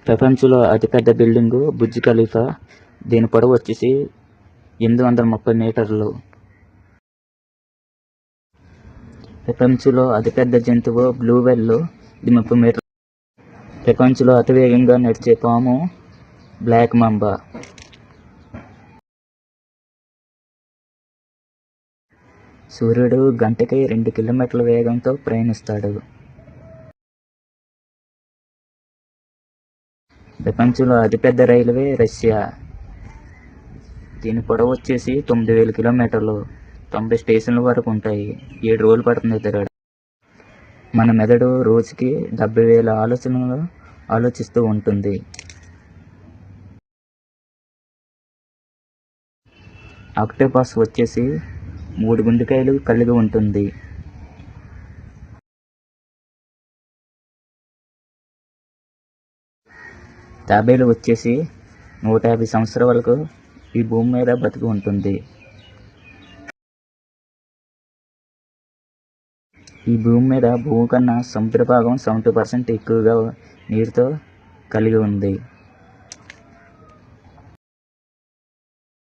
ప్రపంచంలో అతిపెద్ద building Burj Khalifa. దీని పొడవు వచ్చేసి 830 మీటర్లు. ప్రపంచంలో అతిపెద్ద జంతువు బ్లూ వేల్. ఇది 30 మీటర్లు. ప్రపంచంలో అతివేగంగా నడిచే పాము బ్లాక్ మంబా. సూర్యుడు గంటకి 2 కిలోమీటర్ల వేగంతో ప్రయాణిస్తాడు. ప్రపంచంలో అతిపెద్ద రైల్వే రష్యా. దీని పొడవు వచ్చేసి 9000 కిలోమీటర్లు. 90 స్టేషన్ల వరకు ఉంటాయి. 7 రోజులు పడుతుంది తిరగడం. మన మెదడు రోజుకి 70,000 ఆలోచనలు ఆలోచిస్తూ ఉంటుంది. ఆక్టోపస్ వచ్చేసి 3 గుండెకాయలు కలిగి ఉంటుంది. తాబేలు వచ్చేసి 150 సంవత్సరాల వరకు ఈ భూమి మీద బతికి ఉంటుంది. ఈ భూమి మీద భూమి కన్నా సముద్ర భాగం 70% ఎక్కువగా నీరుతో కలిగి ఉంది.